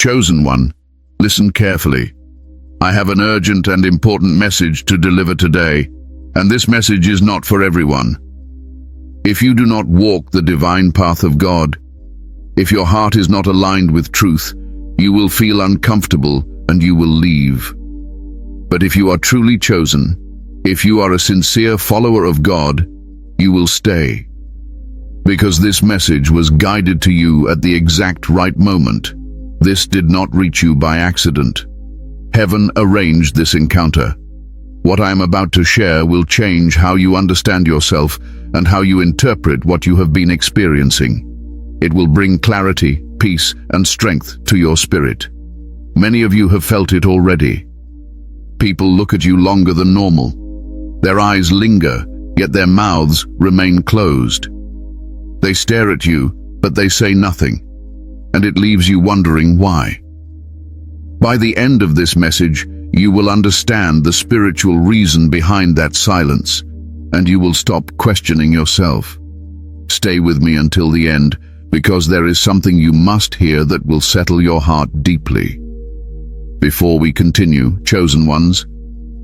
Chosen one, listen carefully. I have an urgent and important message to deliver today, and this message is not for everyone. If you do not walk the divine path of God, if your heart is not aligned with truth, you will feel uncomfortable and you will leave. But if you are truly chosen, if you are a sincere follower of God, you will stay. Because this message was guided to you at the exact right moment. This did not reach you by accident. Heaven arranged this encounter. What I am about to share will change how you understand yourself and how you interpret what you have been experiencing. It will bring clarity, peace, and strength to your spirit. Many of you have felt it already. People look at you longer than normal. Their eyes linger, yet their mouths remain closed. They stare at you, but they say nothing, and it leaves you wondering why. By the end of this message, you will understand the spiritual reason behind that silence, and you will stop questioning yourself. Stay with me until the end, because there is something you must hear that will settle your heart deeply. Before we continue, chosen ones,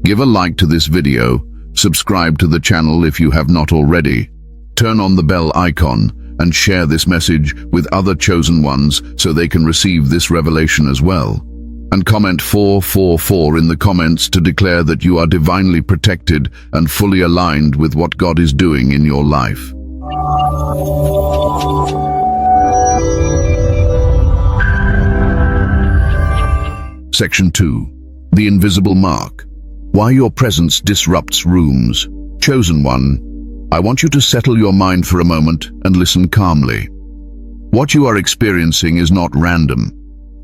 give a like to this video, subscribe to the channel if you have not already, turn on the bell icon, and share this message with other chosen ones so they can receive this revelation as well. And comment 444 in the comments to declare that you are divinely protected and fully aligned with what God is doing in your life. Section 2. The Invisible Mark. Why your presence disrupts rooms. Chosen one, I want you to settle your mind for a moment and listen calmly. What you are experiencing is not random,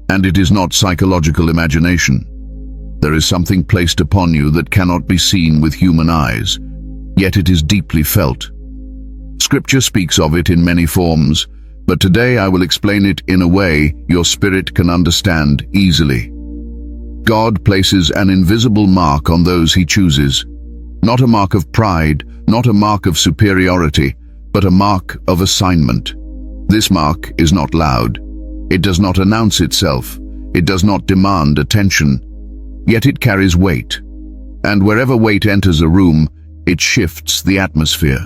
and it is not psychological imagination. There is something placed upon you that cannot be seen with human eyes, yet it is deeply felt. Scripture speaks of it in many forms, but today I will explain it in a way your spirit can understand easily. God places an invisible mark on those he chooses. Not a mark of pride, not a mark of superiority, but a mark of assignment. This mark is not loud. It does not announce itself. It does not demand attention. Yet it carries weight. And wherever weight enters a room, it shifts the atmosphere.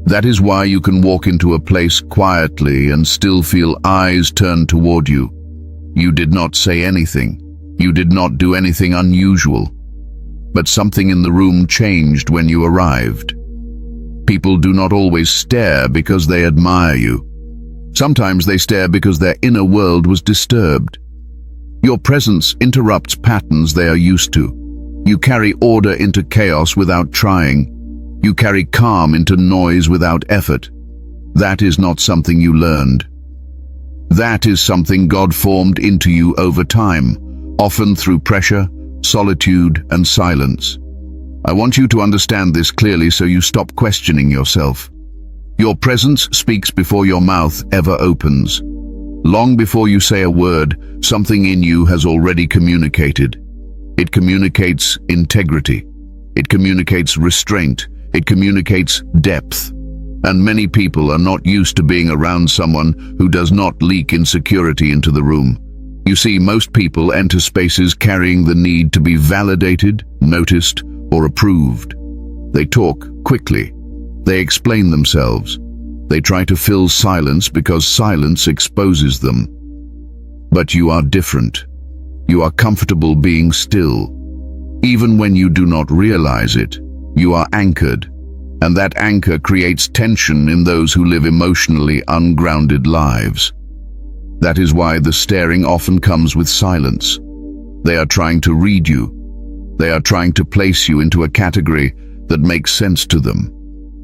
That is why you can walk into a place quietly and still feel eyes turned toward you. You did not say anything. You did not do anything unusual. But something in the room changed when you arrived. People do not always stare because they admire you. Sometimes they stare because their inner world was disturbed. Your presence interrupts patterns they are used to. You carry order into chaos without trying. You carry calm into noise without effort. That is not something you learned. That is something God formed into you over time, often through pressure, solitude, and silence. I want you to understand this clearly so you stop questioning yourself. Your presence speaks before your mouth ever opens. Long before you say a word, something in you has already communicated. It communicates integrity. It communicates restraint. It communicates depth. And many people are not used to being around someone who does not leak insecurity into the room. You see, most people enter spaces carrying the need to be validated, noticed, or approved. They talk quickly. They explain themselves. They try to fill silence because silence exposes them. But you are different. You are comfortable being still. Even when you do not realize it, you are anchored, and that anchor creates tension in those who live emotionally ungrounded lives. That is why the staring often comes with silence. They are trying to read you. They are trying to place you into a category that makes sense to them.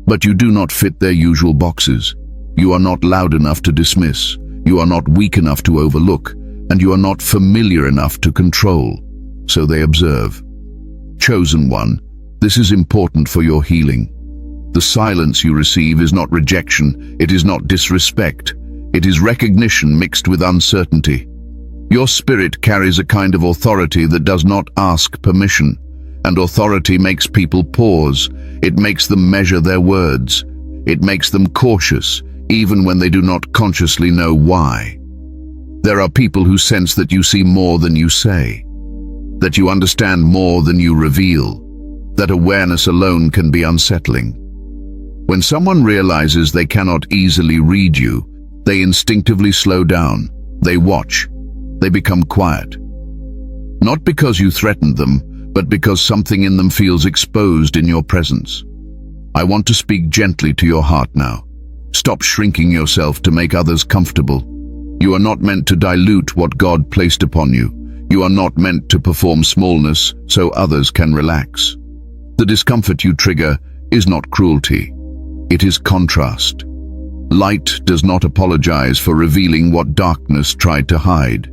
But you do not fit their usual boxes. You are not loud enough to dismiss. You are not weak enough to overlook. And you are not familiar enough to control. So they observe. Chosen one, this is important for your healing. The silence you receive is not rejection. It is not disrespect. It is recognition mixed with uncertainty. Your spirit carries a kind of authority that does not ask permission, and authority makes people pause. It makes them measure their words. It makes them cautious, even when they do not consciously know why. There are people who sense that you see more than you say, that you understand more than you reveal, that awareness alone can be unsettling. When someone realizes they cannot easily read you, they instinctively slow down, they watch, they become quiet. Not because you threatened them, but because something in them feels exposed in your presence. I want to speak gently to your heart now. Stop shrinking yourself to make others comfortable. You are not meant to dilute what God placed upon you. You are not meant to perform smallness so others can relax. The discomfort you trigger is not cruelty. It is contrast. Light does not apologize for revealing what darkness tried to hide.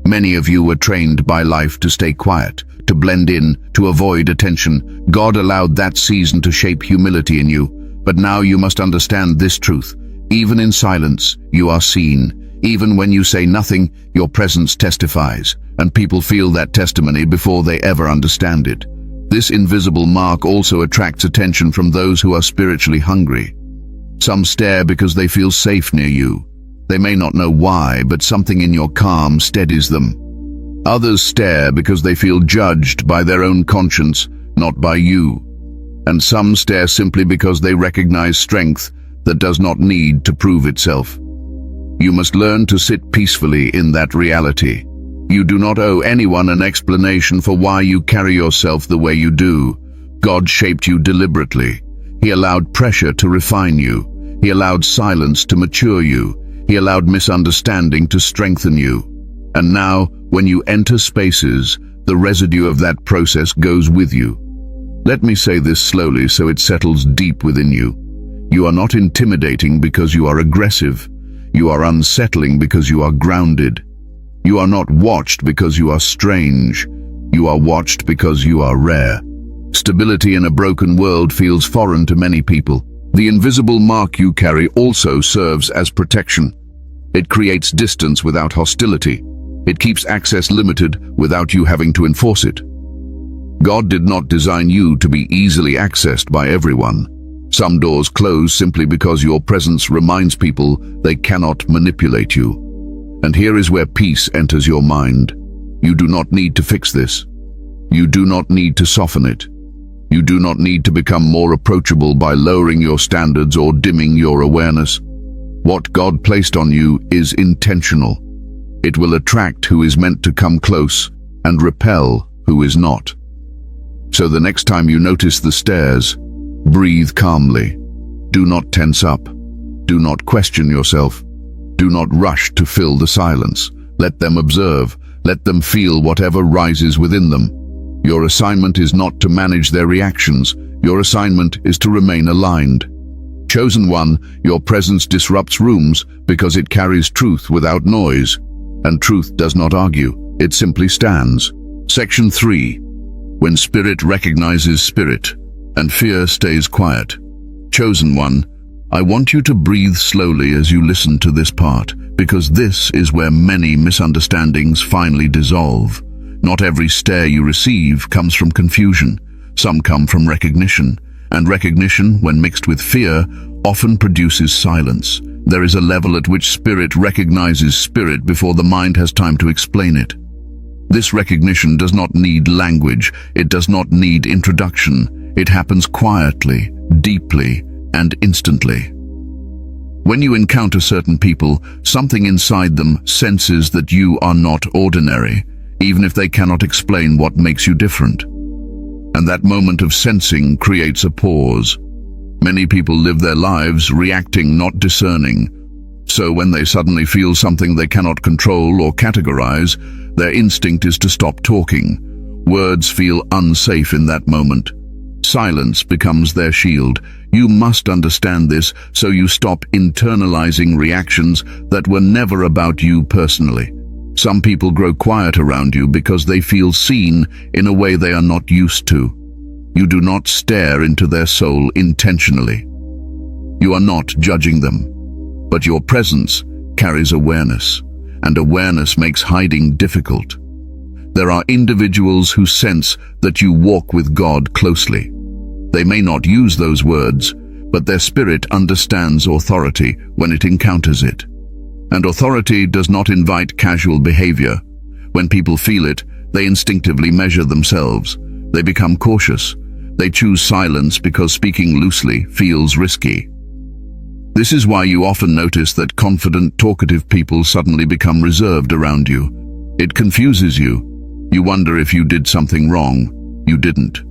Many of you were trained by life to stay quiet, to blend in, to avoid attention. God allowed that season to shape humility in you, but now you must understand this truth. Even in silence, you are seen. Even when you say nothing, your presence testifies, and people feel that testimony before they ever understand it. This invisible mark also attracts attention from those who are spiritually hungry. Some stare because they feel safe near you. They may not know why, but something in your calm steadies them. Others stare because they feel judged by their own conscience, not by you. And some stare simply because they recognize strength that does not need to prove itself. You must learn to sit peacefully in that reality. You do not owe anyone an explanation for why you carry yourself the way you do. God shaped you deliberately. He allowed pressure to refine you. He allowed silence to mature you. He allowed misunderstanding to strengthen you. And now, when you enter spaces, the residue of that process goes with you. Let me say this slowly so it settles deep within you. You are not intimidating because you are aggressive. You are unsettling because you are grounded. You are not watched because you are strange. You are watched because you are rare. Stability in a broken world feels foreign to many people. The invisible mark you carry also serves as protection. It creates distance without hostility. It keeps access limited without you having to enforce it. God did not design you to be easily accessed by everyone. Some doors close simply because your presence reminds people they cannot manipulate you. And here is where peace enters your mind. You do not need to fix this. You do not need to soften it. You do not need to become more approachable by lowering your standards or dimming your awareness. What God placed on you is intentional. It will attract who is meant to come close and repel who is not. So the next time you notice the stares, breathe calmly. Do not tense up. Do not question yourself. Do not rush to fill the silence. Let them observe. Let them feel whatever rises within them. Your assignment is not to manage their reactions. Your assignment is to remain aligned. Chosen one, your presence disrupts rooms because it carries truth without noise. And truth does not argue, it simply stands. Section 3. When spirit recognizes spirit, and fear stays quiet. Chosen one, I want you to breathe slowly as you listen to this part, because this is where many misunderstandings finally dissolve. Not every stare you receive comes from confusion. Some come from recognition, and recognition, when mixed with fear, often produces silence. There is a level at which spirit recognizes spirit before the mind has time to explain it. This recognition does not need language. It does not need introduction. It happens quietly, deeply, and instantly. When you encounter certain people, something inside them senses that you are not ordinary, even if they cannot explain what makes you different. And that moment of sensing creates a pause. Many people live their lives reacting, not discerning. So when they suddenly feel something they cannot control or categorize, their instinct is to stop talking. Words feel unsafe in that moment. Silence becomes their shield. You must understand this, so you stop internalizing reactions that were never about you personally. Some people grow quiet around you because they feel seen in a way they are not used to. You do not stare into their soul intentionally. You are not judging them, but your presence carries awareness, and awareness makes hiding difficult. There are individuals who sense that you walk with God closely. They may not use those words, but their spirit understands authority when it encounters it. And authority does not invite casual behavior. When people feel it, they instinctively measure themselves. They become cautious. They choose silence because speaking loosely feels risky. This is why you often notice that confident, talkative people suddenly become reserved around you. It confuses you. You wonder if you did something wrong. You didn't.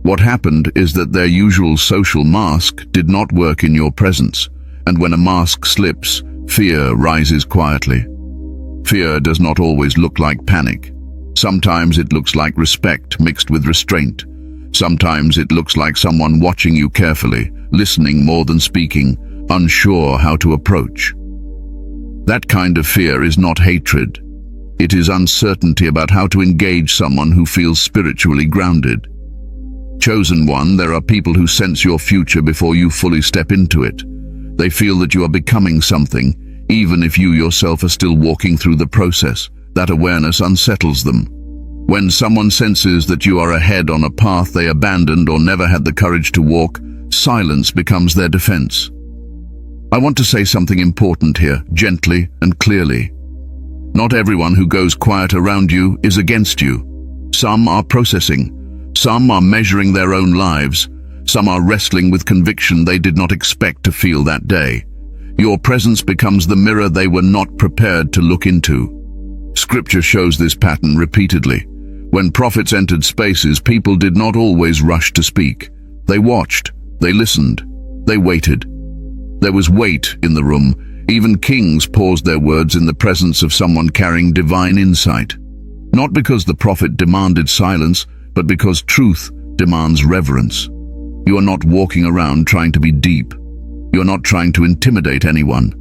What happened is that their usual social mask did not work in your presence, and when a mask slips, fear rises quietly. Fear does not always look like panic. Sometimes it looks like respect mixed with restraint. Sometimes it looks like someone watching you carefully, listening more than speaking, unsure how to approach. That kind of fear is not hatred. It is uncertainty about how to engage someone who feels spiritually grounded. Chosen one, there are people who sense your future before you fully step into it. They feel that you are becoming something, even if you yourself are still walking through the process. That awareness unsettles them. When someone senses that you are ahead on a path they abandoned or never had the courage to walk, silence becomes their defense. I want to say something important here, gently and clearly. Not everyone who goes quiet around you is against you. Some are processing. Some are measuring their own lives. Some are wrestling with conviction they did not expect to feel that day. Your presence becomes the mirror they were not prepared to look into. Scripture shows this pattern repeatedly. When prophets entered spaces, people did not always rush to speak. They watched, they listened, they waited. There was weight in the room. Even kings paused their words in the presence of someone carrying divine insight. Not because the prophet demanded silence, but because truth demands reverence. You are not walking around trying to be deep. You are not trying to intimidate anyone,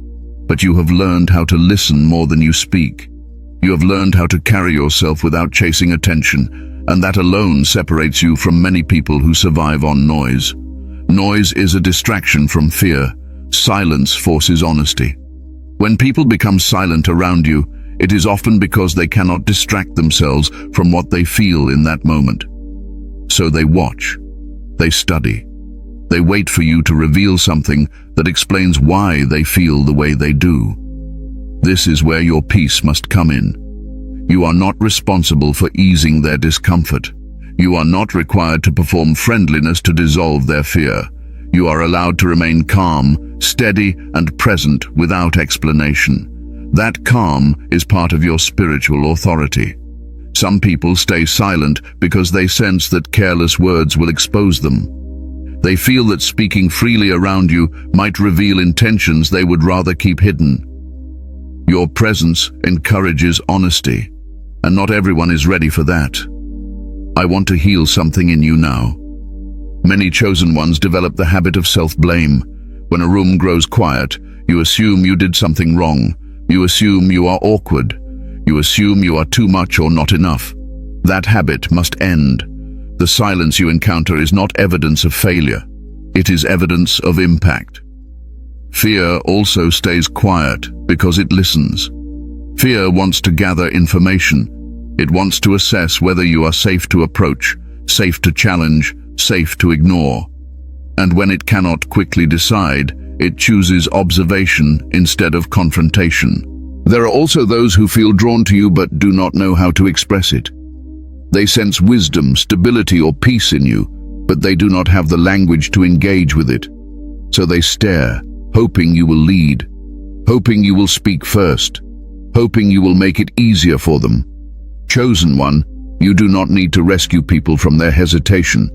but you have learned how to listen more than you speak. You have learned how to carry yourself without chasing attention, and that alone separates you from many people who survive on noise. Noise is a distraction from fear. Silence forces honesty. When people become silent around you, it is often because they cannot distract themselves from what they feel in that moment. So they watch, they study, they wait for you to reveal something that explains why they feel the way they do. This is where your peace must come in. You are not responsible for easing their discomfort. You are not required to perform friendliness to dissolve their fear. You are allowed to remain calm, steady, and present without explanation. That calm is part of your spiritual authority. Some people stay silent because they sense that careless words will expose them. They feel that speaking freely around you might reveal intentions they would rather keep hidden. Your presence encourages honesty, and not everyone is ready for that. I want to heal something in you now. Many chosen ones develop the habit of self-blame. When a room grows quiet, you assume you did something wrong. You assume you are awkward. You assume you are too much or not enough. That habit must end. The silence you encounter is not evidence of failure. It is evidence of impact. Fear also stays quiet because it listens. Fear wants to gather information. It wants to assess whether you are safe to approach, safe to challenge, safe to ignore. And when it cannot quickly decide, it chooses observation instead of confrontation. There are also those who feel drawn to you but do not know how to express it. They sense wisdom, stability, or peace in you, but they do not have the language to engage with it. So they stare, hoping you will lead, hoping you will speak first, hoping you will make it easier for them. Chosen one, you do not need to rescue people from their hesitation.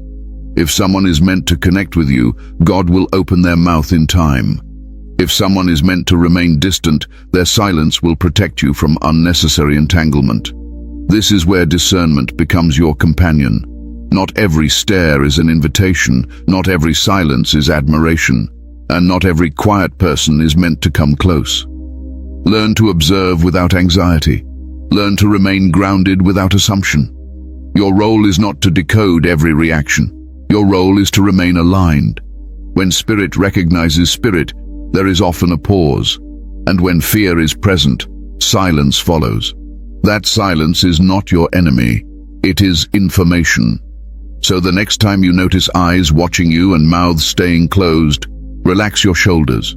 If someone is meant to connect with you, God will open their mouth in time. If someone is meant to remain distant, their silence will protect you from unnecessary entanglement. This is where discernment becomes your companion. Not every stare is an invitation, not every silence is admiration, and not every quiet person is meant to come close. Learn to observe without anxiety. Learn to remain grounded without assumption. Your role is not to decode every reaction. Your role is to remain aligned. When spirit recognizes spirit, there is often a pause. And when fear is present, silence follows. That silence is not your enemy. It is information. So the next time you notice eyes watching you and mouths staying closed, relax your shoulders.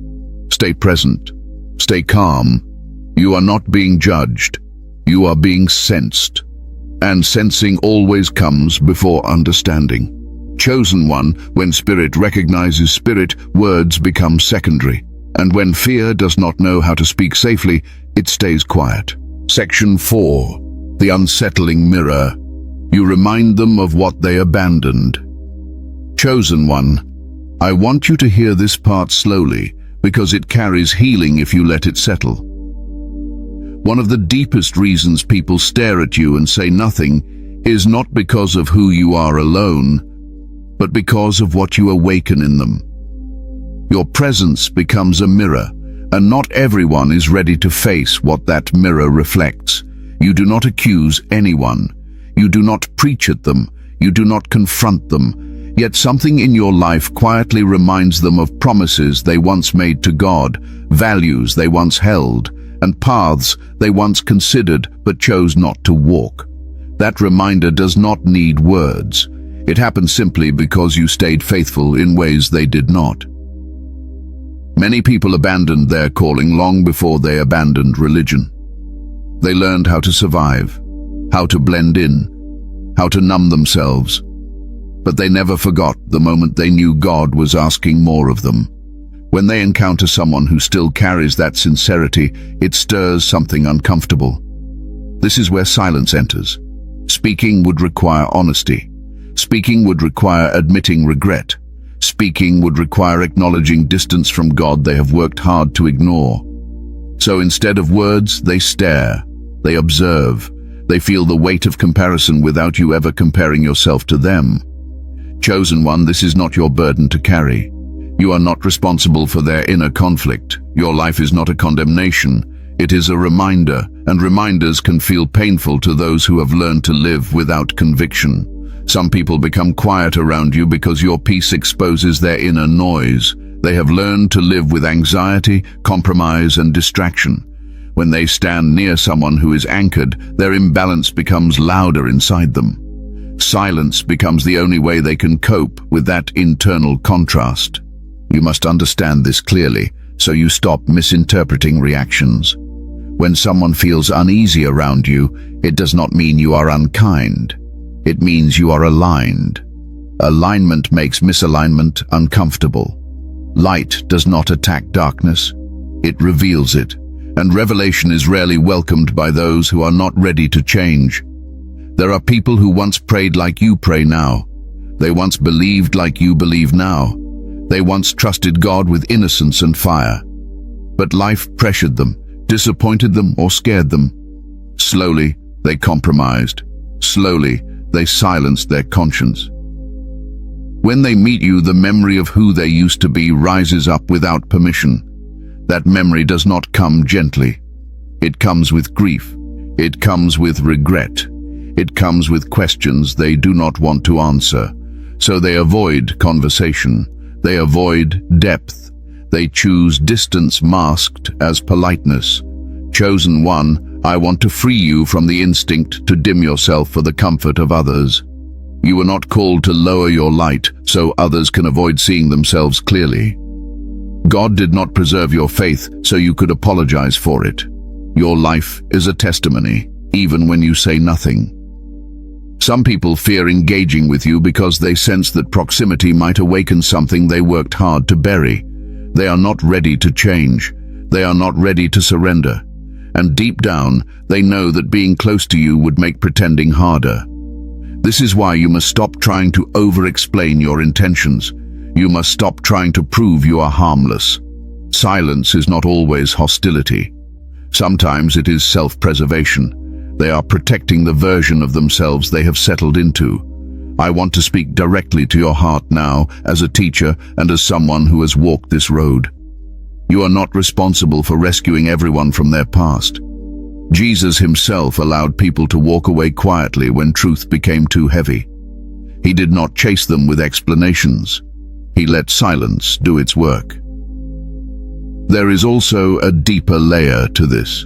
Stay present. Stay calm. You are not being judged. You are being sensed. And sensing always comes before understanding. Chosen one, when spirit recognizes spirit, words become secondary. And when fear does not know how to speak safely, it stays quiet. Section 4. The unsettling mirror. You remind them of what they abandoned. Chosen one, I want you to hear this part slowly, because it carries healing if you let it settle. One of the deepest reasons people stare at you and say nothing is not because of who you are alone, but because of what you awaken in them. Your presence becomes a mirror, and not everyone is ready to face what that mirror reflects. You do not accuse anyone. You do not preach at them. You do not confront them. Yet something in your life quietly reminds them of promises they once made to God, values they once held, and paths they once considered but chose not to walk. That reminder does not need words. It happens simply because you stayed faithful in ways they did not. Many people abandoned their calling long before they abandoned religion. They learned how to survive, how to blend in, how to numb themselves. But they never forgot the moment they knew God was asking more of them. When they encounter someone who still carries that sincerity, it stirs something uncomfortable. This is where silence enters. Speaking would require honesty. Speaking would require admitting regret. Speaking would require acknowledging distance from God they have worked hard to ignore. So instead of words, they stare, they observe, they feel the weight of comparison without you ever comparing yourself to them. Chosen one, this is not your burden to carry. You are not responsible for their inner conflict. Your life is not a condemnation. It is a reminder, and reminders can feel painful to those who have learned to live without conviction. Some people become quiet around you because your peace exposes their inner noise. They have learned to live with anxiety, compromise, and distraction. When they stand near someone who is anchored, their imbalance becomes louder inside them. Silence becomes the only way they can cope with that internal contrast. You must understand this clearly, so you stop misinterpreting reactions. When someone feels uneasy around you, it does not mean you are unkind. It means you are aligned. Alignment makes misalignment uncomfortable. Light does not attack darkness. It reveals it, and revelation is rarely welcomed by those who are not ready to change. There are people who once prayed like you pray now. They once believed like you believe now. They once trusted God with innocence and fire. But life pressured them, disappointed them, or scared them. Slowly, they compromised. Slowly, they silenced their conscience. When they meet you, the memory of who they used to be rises up without permission. That memory does not come gently. It comes with grief. It comes with regret. It comes with questions they do not want to answer. So they avoid conversation. They avoid depth. They choose distance masked as politeness. Chosen one, I want to free you from the instinct to dim yourself for the comfort of others. You were not called to lower your light so others can avoid seeing themselves clearly. God did not preserve your faith so you could apologize for it. Your life is a testimony, even when you say nothing. Some people fear engaging with you because they sense that proximity might awaken something they worked hard to bury. They are not ready to change. They are not ready to surrender. And deep down, they know that being close to you would make pretending harder. This is why you must stop trying to over-explain your intentions. You must stop trying to prove you are harmless. Silence is not always hostility. Sometimes it is self-preservation. They are protecting the version of themselves they have settled into. I want to speak directly to your heart now, as a teacher and as someone who has walked this road. You are not responsible for rescuing everyone from their past. Jesus himself allowed people to walk away quietly when truth became too heavy. He did not chase them with explanations. He let silence do its work. There is also a deeper layer to this.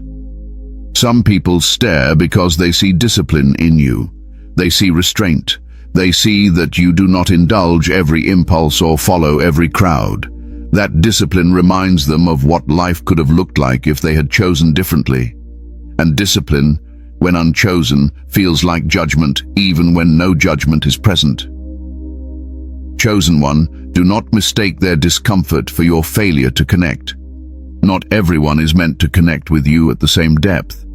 Some people stare because they see discipline in you. They see restraint. They see that you do not indulge every impulse or follow every crowd. That discipline reminds them of what life could have looked like if they had chosen differently. And discipline, when unchosen, feels like judgment even when no judgment is present. Chosen one, do not mistake their discomfort for your failure to connect. Not everyone is meant to connect with you at the same depth.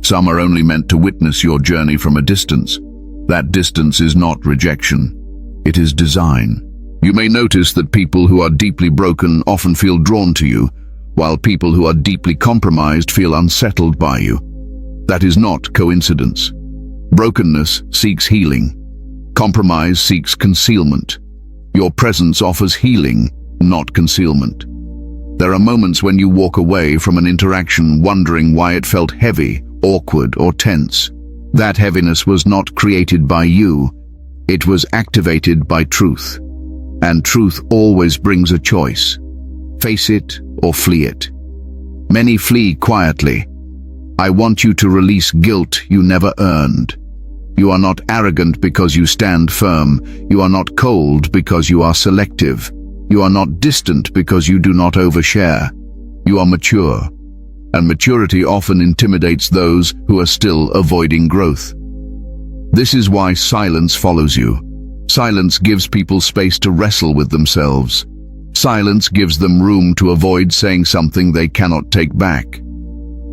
Some are only meant to witness your journey from a distance. That distance is not rejection. It is design. You may notice that people who are deeply broken often feel drawn to you, while people who are deeply compromised feel unsettled by you. That is not coincidence. Brokenness seeks healing. Compromise seeks concealment. Your presence offers healing, not concealment. There are moments when you walk away from an interaction wondering why it felt heavy, awkward, or tense. That heaviness was not created by you. It was activated by truth. And truth always brings a choice. Face it or flee it. Many flee quietly. I want you to release guilt you never earned. You are not arrogant because you stand firm. You are not cold because you are selective. You are not distant because you do not overshare. You are mature. And maturity often intimidates those who are still avoiding growth. This is why silence follows you. Silence gives people space to wrestle with themselves. Silence gives them room to avoid saying something they cannot take back.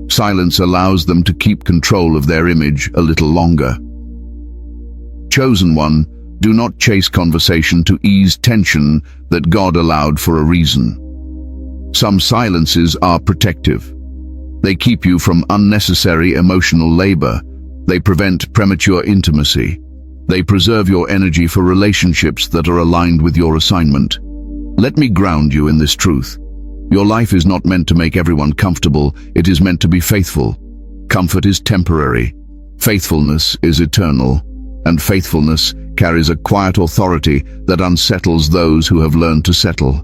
Silence allows them to keep control of their image a little longer. Chosen one, do not chase conversation to ease tension that God allowed for a reason. Some silences are protective. They keep you from unnecessary emotional labor. They prevent premature intimacy. They preserve your energy for relationships that are aligned with your assignment. Let me ground you in this truth. Your life is not meant to make everyone comfortable. It is meant to be faithful. Comfort is temporary. Faithfulness is eternal. And faithfulness carries a quiet authority that unsettles those who have learned to settle.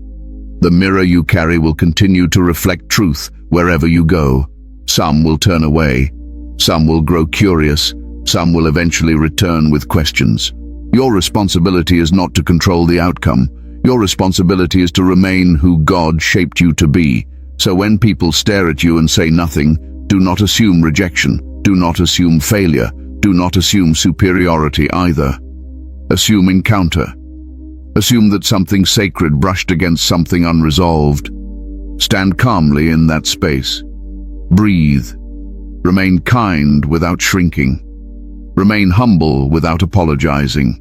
The mirror you carry will continue to reflect truth wherever you go. Some will turn away. Some will grow curious. Some will eventually return with questions. Your responsibility is not to control the outcome. Your responsibility is to remain who God shaped you to be. So when people stare at you and say nothing, do not assume rejection. Do not assume failure. Do not assume superiority either. Assume encounter. Assume that something sacred brushed against something unresolved. Stand calmly in that space. Breathe. Remain kind without shrinking. Remain humble without apologizing.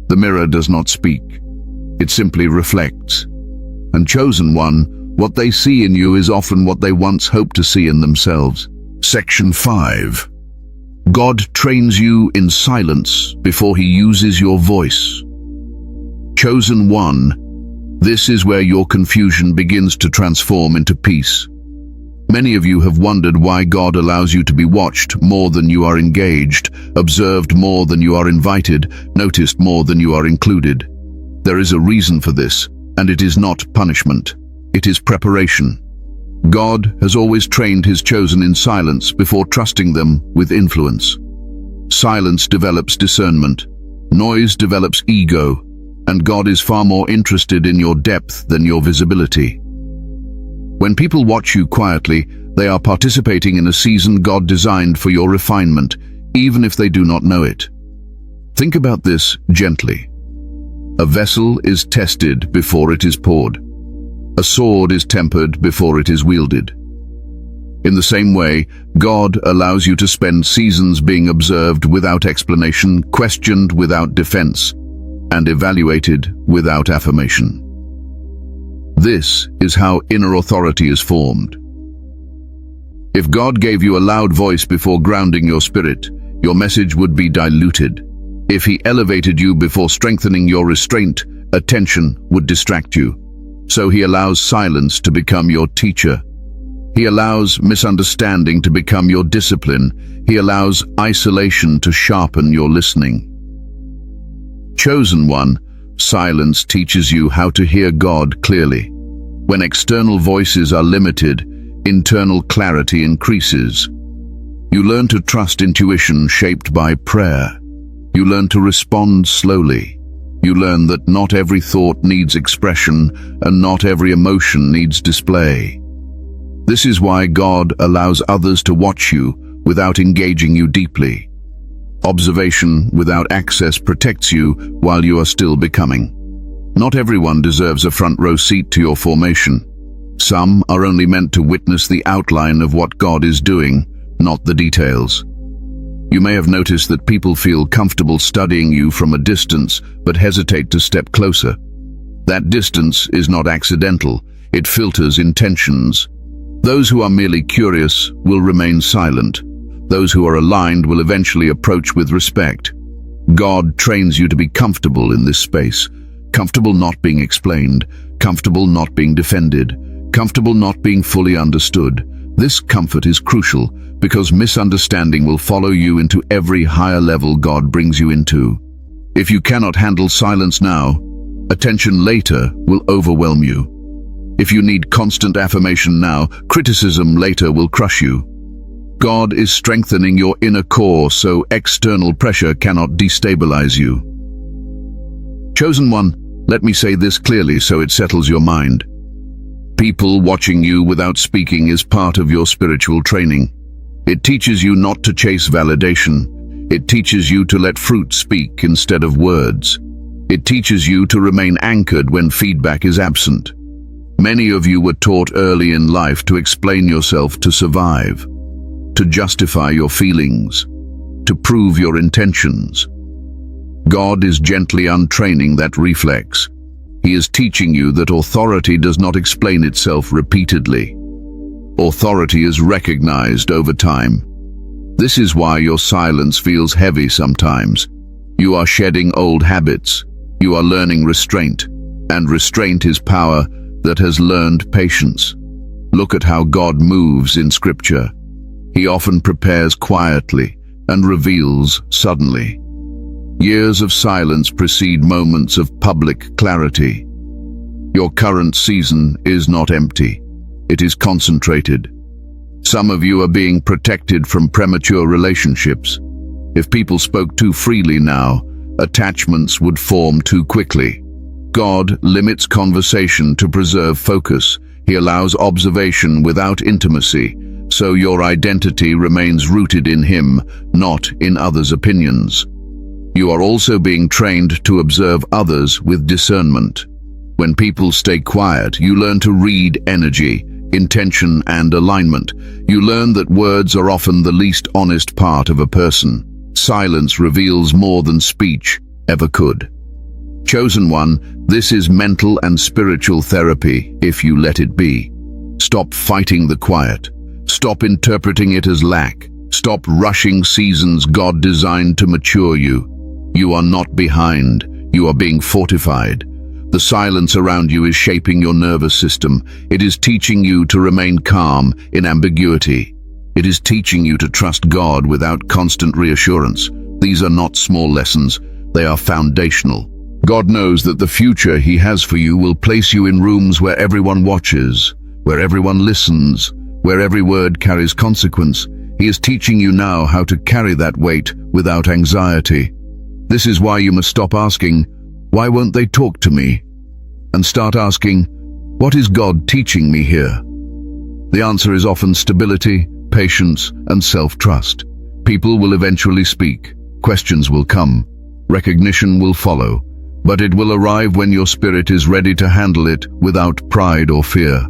The mirror does not speak. It simply reflects. And chosen one, what they see in you is often what they once hoped to see in themselves. Section 5. God trains you in silence before he uses your voice. Chosen one, this is where your confusion begins to transform into peace. Many of you have wondered why God allows you to be watched more than you are engaged, observed more than you are invited, noticed more than you are included. There is a reason for this, and it is not punishment. It is preparation. God has always trained his chosen in silence before trusting them with influence. Silence develops discernment. Noise develops ego. And God is far more interested in your depth than your visibility. When people watch you quietly, they are participating in a season God designed for your refinement, even if they do not know it. Think about this gently. A vessel is tested before it is poured. A sword is tempered before it is wielded. In the same way, God allows you to spend seasons being observed without explanation, questioned without defense, and evaluated without affirmation. This is how inner authority is formed. If God gave you a loud voice before grounding your spirit, your message would be diluted. If he elevated you before strengthening your restraint, attention would distract you. So he allows silence to become your teacher. He allows misunderstanding to become your discipline. He allows isolation to sharpen your listening. Chosen one, silence teaches you how to hear God clearly. When external voices are limited, internal clarity increases. You learn to trust intuition shaped by prayer. You learn to respond slowly. You learn that not every thought needs expression and not every emotion needs display. This is why God allows others to watch you without engaging you deeply. Observation without access protects you while you are still becoming. Not everyone deserves a front row seat to your formation. Some are only meant to witness the outline of what God is doing, not the details. You may have noticed that people feel comfortable studying you from a distance but hesitate to step closer. That distance is not accidental, it filters intentions. Those who are merely curious will remain silent. Those who are aligned will eventually approach with respect. God trains you to be comfortable in this space, comfortable not being explained, comfortable not being defended, comfortable not being fully understood. This comfort is crucial because misunderstanding will follow you into every higher level God brings you into. If you cannot handle silence now, attention later will overwhelm you. If you need constant affirmation now, criticism later will crush you. God is strengthening your inner core so external pressure cannot destabilize you. Chosen one, let me say this clearly so it settles your mind. People watching you without speaking is part of your spiritual training. It teaches you not to chase validation. It teaches you to let fruit speak instead of words. It teaches you to remain anchored when feedback is absent. Many of you were taught early in life to explain yourself to survive, to justify your feelings, to prove your intentions. God is gently untraining that reflex. He is teaching you that authority does not explain itself repeatedly. Authority is recognized over time. This is why your silence feels heavy sometimes. You are shedding old habits. You are learning restraint, and restraint is power that has learned patience. Look at how God moves in Scripture. He often prepares quietly and reveals suddenly. Years of silence precede moments of public clarity. Your current season is not empty. It is concentrated. Some of you are being protected from premature relationships. If people spoke too freely now, attachments would form too quickly. God limits conversation to preserve focus. He allows observation without intimacy, so your identity remains rooted in Him, not in others' opinions. You are also being trained to observe others with discernment. When people stay quiet, you learn to read energy, intention, and alignment. You learn that words are often the least honest part of a person. Silence reveals more than speech ever could. Chosen one, this is mental and spiritual therapy if you let it be. Stop fighting the quiet. Stop interpreting it as lack. Stop rushing seasons God designed to mature you. You are not behind. You are being fortified. The silence around you is shaping your nervous system. It is teaching you to remain calm in ambiguity. It is teaching you to trust God without constant reassurance. These are not small lessons. They are foundational. God knows that the future He has for you will place you in rooms where everyone watches, where everyone listens, where every word carries consequence. He is teaching you now how to carry that weight without anxiety. This is why you must stop asking, "Why won't they talk to me?" and start asking, "What is God teaching me here?" The answer is often stability, patience, and self-trust. People will eventually speak. Questions will come. Recognition will follow. But it will arrive when your spirit is ready to handle it without pride or fear.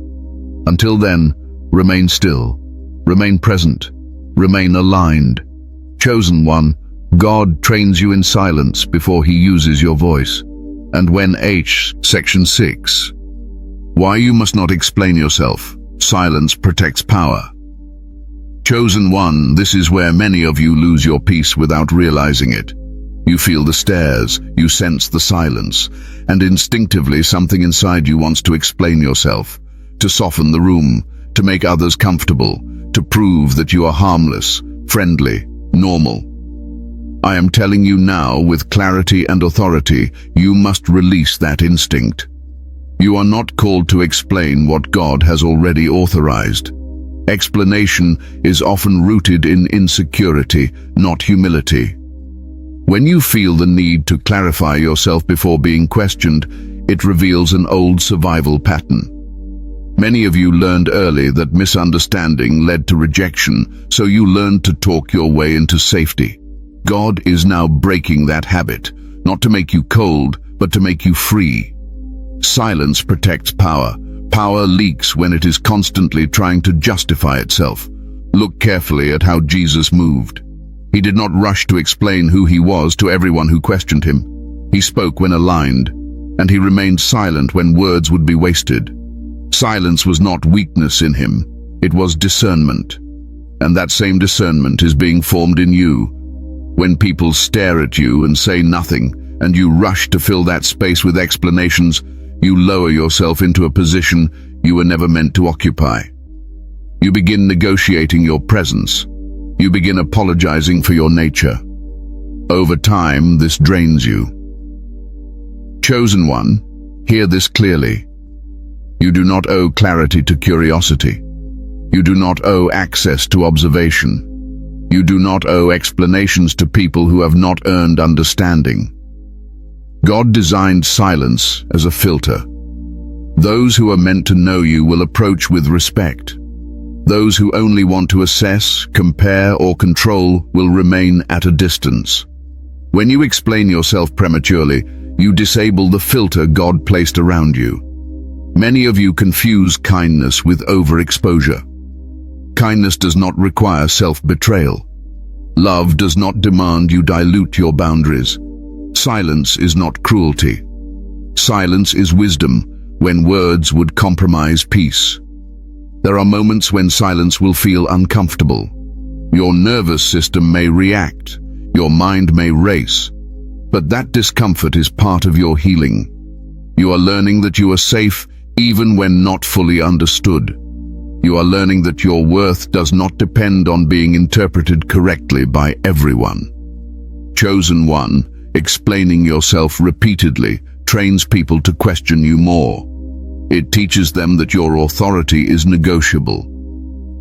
Until then, remain still. Remain present. Remain aligned. Chosen one, God trains you in silence before He uses your voice. And when Section 6. Why you must not explain yourself. Silence protects power. Chosen one, this is where many of you lose your peace without realizing it. You feel the stares, you sense the silence, and instinctively something inside you wants to explain yourself, to soften the room, to make others comfortable, to prove that you are harmless, friendly, normal. I am telling you now with clarity and authority, you must release that instinct. You are not called to explain what God has already authorized. Explanation is often rooted in insecurity, not humility. When you feel the need to clarify yourself before being questioned, it reveals an old survival pattern. Many of you learned early that misunderstanding led to rejection, so you learned to talk your way into safety. God is now breaking that habit, not to make you cold, but to make you free. Silence protects power. Power leaks when it is constantly trying to justify itself. Look carefully at how Jesus moved. He did not rush to explain who he was to everyone who questioned him. He spoke when aligned, and he remained silent when words would be wasted. Silence was not weakness in him, it was discernment. And that same discernment is being formed in you. When people stare at you and say nothing, and you rush to fill that space with explanations, you lower yourself into a position you were never meant to occupy. You begin negotiating your presence. You begin apologizing for your nature. Over time, this drains you. Chosen one, hear this clearly. You do not owe clarity to curiosity. You do not owe access to observation. You do not owe explanations to people who have not earned understanding. God designed silence as a filter. Those who are meant to know you will approach with respect. Those who only want to assess, compare, or control will remain at a distance. When you explain yourself prematurely, you disable the filter God placed around you. Many of you confuse kindness with overexposure. Kindness does not require self-betrayal. Love does not demand you dilute your boundaries. Silence is not cruelty. Silence is wisdom when words would compromise peace. There are moments when silence will feel uncomfortable. Your nervous system may react, your mind may race, but that discomfort is part of your healing. You are learning that you are safe even when not fully understood. You are learning that your worth does not depend on being interpreted correctly by everyone. Chosen one, explaining yourself repeatedly trains people to question you more. It teaches them that your authority is negotiable.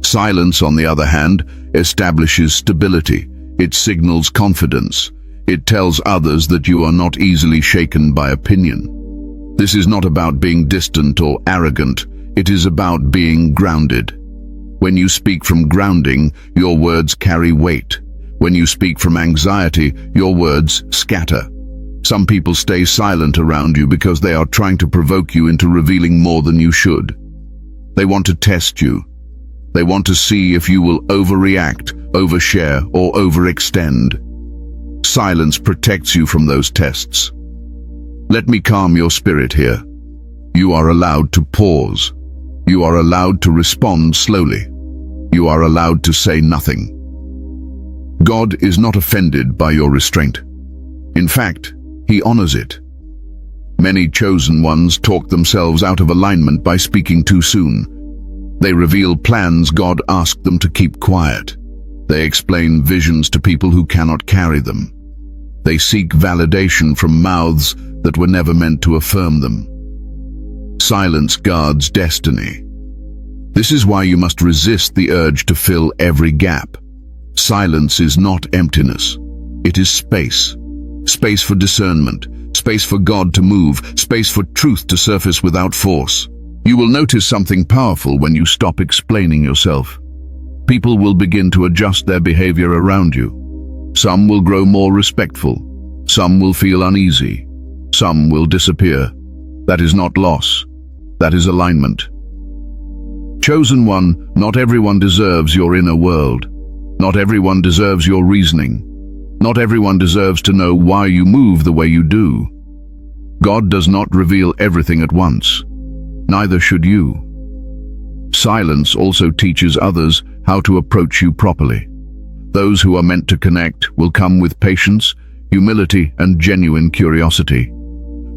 Silence, on the other hand, establishes stability. It signals confidence. It tells others that you are not easily shaken by opinion. This is not about being distant or arrogant. It is about being grounded. When you speak from grounding, your words carry weight. When you speak from anxiety, your words scatter. Some people stay silent around you because they are trying to provoke you into revealing more than you should. They want to test you. They want to see if you will overreact, overshare, or overextend. Silence protects you from those tests. Let me calm your spirit here. You are allowed to pause. You are allowed to respond slowly. You are allowed to say nothing. God is not offended by your restraint. In fact, He honors it. Many chosen ones talk themselves out of alignment by speaking too soon. They reveal plans God asked them to keep quiet. They explain visions to people who cannot carry them. They seek validation from mouths that were never meant to affirm them. Silence guards destiny. This is why you must resist the urge to fill every gap. Silence is not emptiness. It is space. Space for discernment, space for God to move, space for truth to surface without force. You will notice something powerful when you stop explaining yourself. People will begin to adjust their behavior around you. Some will grow more respectful. Some will feel uneasy. Some will disappear. That is not loss. That is alignment. Chosen one, not everyone deserves your inner world. Not everyone deserves your reasoning. Not everyone deserves to know why you move the way you do. God does not reveal everything at once. Neither should you. Silence also teaches others how to approach you properly. Those who are meant to connect will come with patience, humility, and genuine curiosity.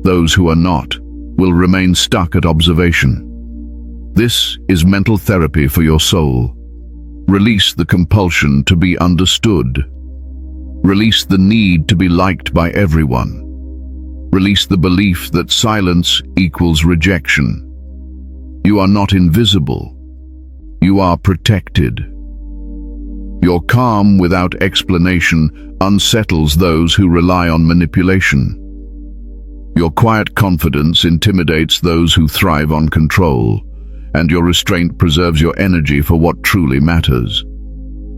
Those who are not will remain stuck at observation. This is mental therapy for your soul. Release the compulsion to be understood. Release the need to be liked by everyone. Release the belief that silence equals rejection. You are not invisible. You are protected. Your calm without explanation unsettles those who rely on manipulation. Your quiet confidence intimidates those who thrive on control, and your restraint preserves your energy for what truly matters.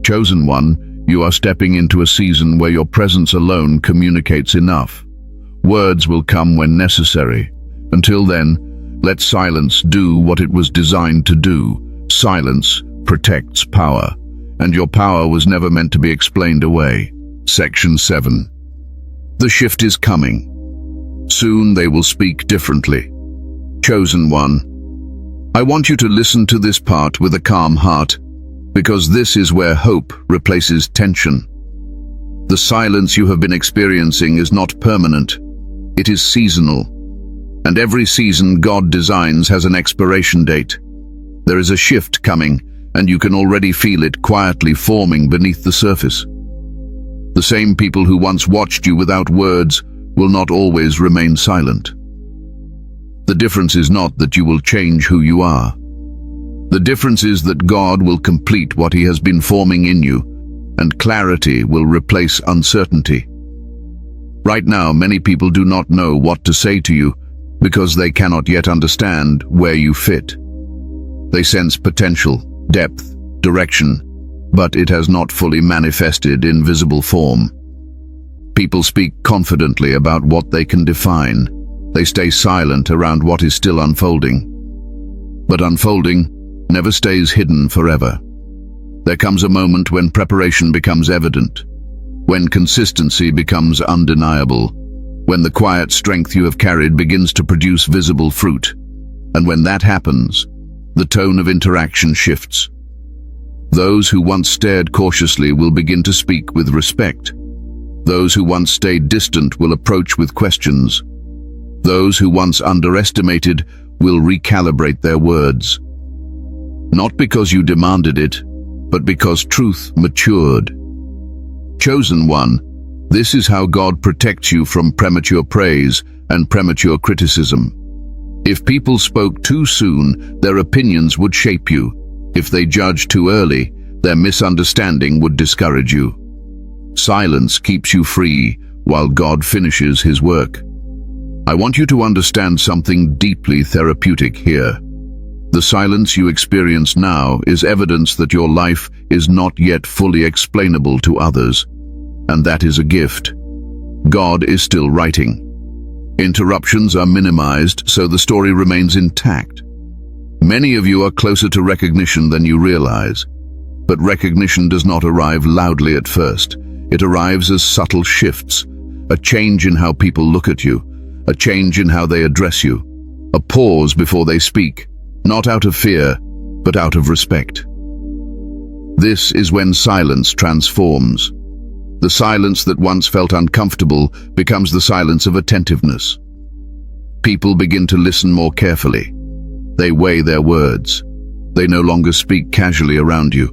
Chosen one, you are stepping into a season where your presence alone communicates enough. Words will come when necessary. Until then, let silence do what it was designed to do. Silence protects power, and your power was never meant to be explained away. Section 7. The shift is coming. Soon they will speak differently. Chosen one, I want you to listen to this part with a calm heart, because this is where hope replaces tension. The silence you have been experiencing is not permanent. It is seasonal. And every season God designs has an expiration date. There is a shift coming, and you can already feel it quietly forming beneath the surface. The same people who once watched you without words will not always remain silent. The difference is not that you will change who you are. The difference is that God will complete what He has been forming in you, and clarity will replace uncertainty. Right now, many people do not know what to say to you because they cannot yet understand where you fit. They sense potential, depth, direction, but it has not fully manifested in visible form. People speak confidently about what they can define. They stay silent around what is still unfolding. But unfolding never stays hidden forever. There comes a moment when preparation becomes evident, when consistency becomes undeniable, when the quiet strength you have carried begins to produce visible fruit. And when that happens, the tone of interaction shifts. Those who once stared cautiously will begin to speak with respect. Those who once stayed distant will approach with questions. Those who once underestimated will recalibrate their words. Not because you demanded it, but because truth matured. Chosen one, this is how God protects you from premature praise and premature criticism. If people spoke too soon, their opinions would shape you. If they judged too early, their misunderstanding would discourage you. Silence keeps you free while God finishes His work. I want you to understand something deeply therapeutic here. The silence you experience now is evidence that your life is not yet fully explainable to others, and that is a gift. God is still writing. Interruptions are minimized so the story remains intact. Many of you are closer to recognition than you realize, but recognition does not arrive loudly at first. It arrives as subtle shifts, a change in how people look at you, a change in how they address you, a pause before they speak, not out of fear, but out of respect. This is when silence transforms. The silence that once felt uncomfortable becomes the silence of attentiveness. People begin to listen more carefully. They weigh their words. They no longer speak casually around you.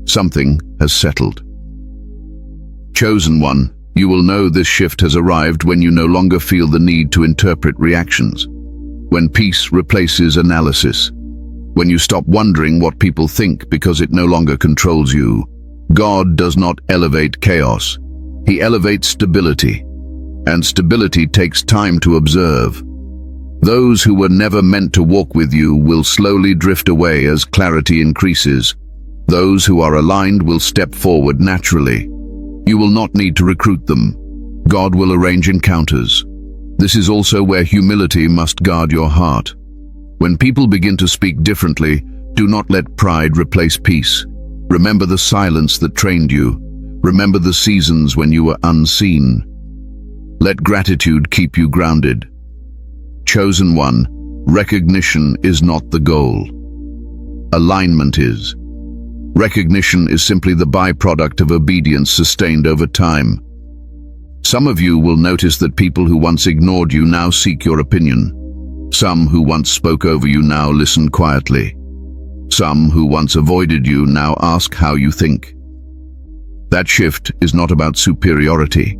Something has settled. Chosen one, you will know this shift has arrived when you no longer feel the need to interpret reactions. When peace replaces analysis. When you stop wondering what people think because it no longer controls you. God does not elevate chaos. He elevates stability. And stability takes time to observe. Those who were never meant to walk with you will slowly drift away as clarity increases. Those who are aligned will step forward naturally. You will not need to recruit them. God will arrange encounters. This is also where humility must guard your heart. When people begin to speak differently, do not let pride replace peace. Remember the silence that trained you. Remember the seasons when you were unseen. Let gratitude keep you grounded. Chosen one, recognition is not the goal. Alignment is. Recognition is simply the byproduct of obedience sustained over time. Some of you will notice that people who once ignored you now seek your opinion. Some who once spoke over you now listen quietly. Some who once avoided you now ask how you think. That shift is not about superiority.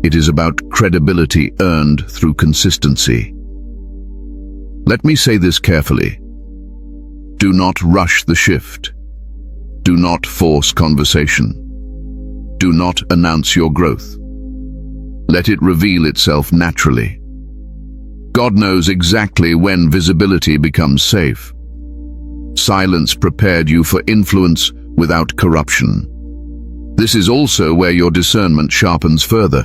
It is about credibility earned through consistency. Let me say this carefully. Do not rush the shift. Do not force conversation. Do not announce your growth. Let it reveal itself naturally. God knows exactly when visibility becomes safe. Silence prepared you for influence without corruption. This is also where your discernment sharpens further.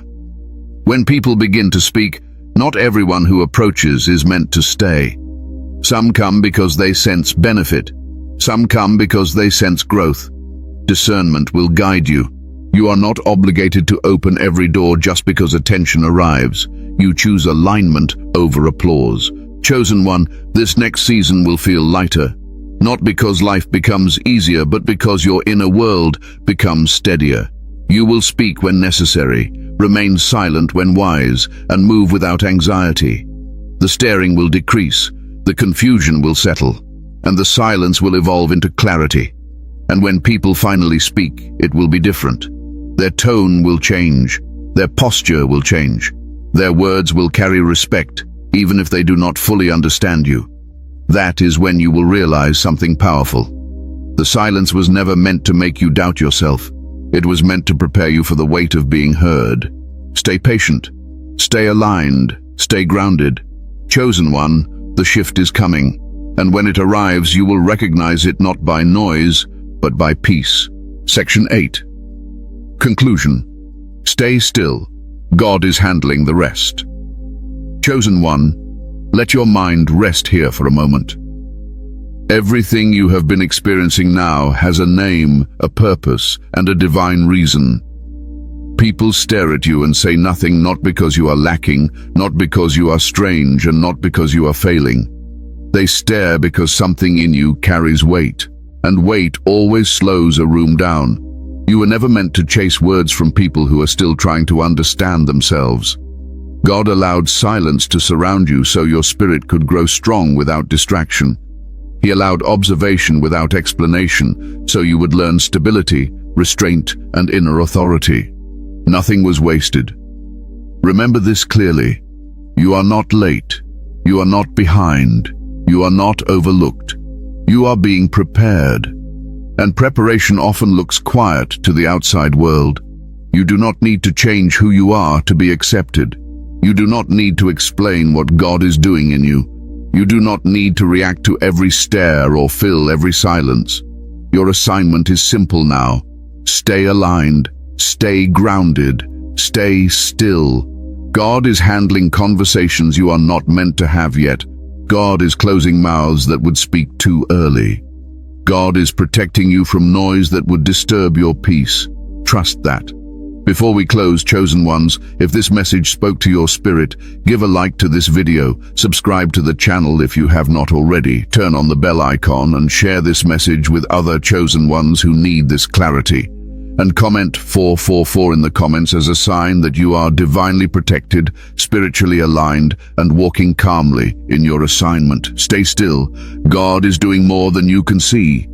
When people begin to speak, not everyone who approaches is meant to stay. Some come because they sense benefit. Some come because they sense growth. Discernment will guide you. You are not obligated to open every door just because attention arrives. You choose alignment over applause. Chosen one, this next season will feel lighter. Not because life becomes easier, but because your inner world becomes steadier. You will speak when necessary, remain silent when wise, and move without anxiety. The staring will decrease, the confusion will settle, and the silence will evolve into clarity. And when people finally speak, it will be different. Their tone will change, their posture will change. Their words will carry respect, even if they do not fully understand you. That is when you will realize something powerful. The silence was never meant to make you doubt yourself. It was meant to prepare you for the weight of being heard. Stay patient. Stay aligned. Stay grounded. Chosen one, the shift is coming. And when it arrives, you will recognize it not by noise, but by peace. Section 8. Conclusion. Stay still. God is handling the rest. Chosen one, let your mind rest here for a moment. Everything you have been experiencing now has a name, a purpose, and a divine reason. People stare at you and say nothing, not because you are lacking, not because you are strange, and not because you are failing. They stare because something in you carries weight, and weight always slows a room down. You were never meant to chase words from people who are still trying to understand themselves. God allowed silence to surround you so your spirit could grow strong without distraction. He allowed observation without explanation so you would learn stability, restraint, and inner authority. Nothing was wasted. Remember this clearly. You are not late. You are not behind. You are not overlooked. You are being prepared. And preparation often looks quiet to the outside world. You do not need to change who you are to be accepted. You do not need to explain what God is doing in you. You do not need to react to every stare or fill every silence. Your assignment is simple now. Stay aligned, stay grounded, stay still. God is handling conversations you are not meant to have yet. God is closing mouths that would speak too early. God is protecting you from noise that would disturb your peace. Trust that. Before we close, chosen ones, if this message spoke to your spirit, give a like to this video, subscribe to the channel if you have not already, turn on the bell icon and share this message with other chosen ones who need this clarity. And comment 444 in the comments as a sign that you are divinely protected, spiritually aligned, and walking calmly in your assignment. Stay still. God is doing more than you can see.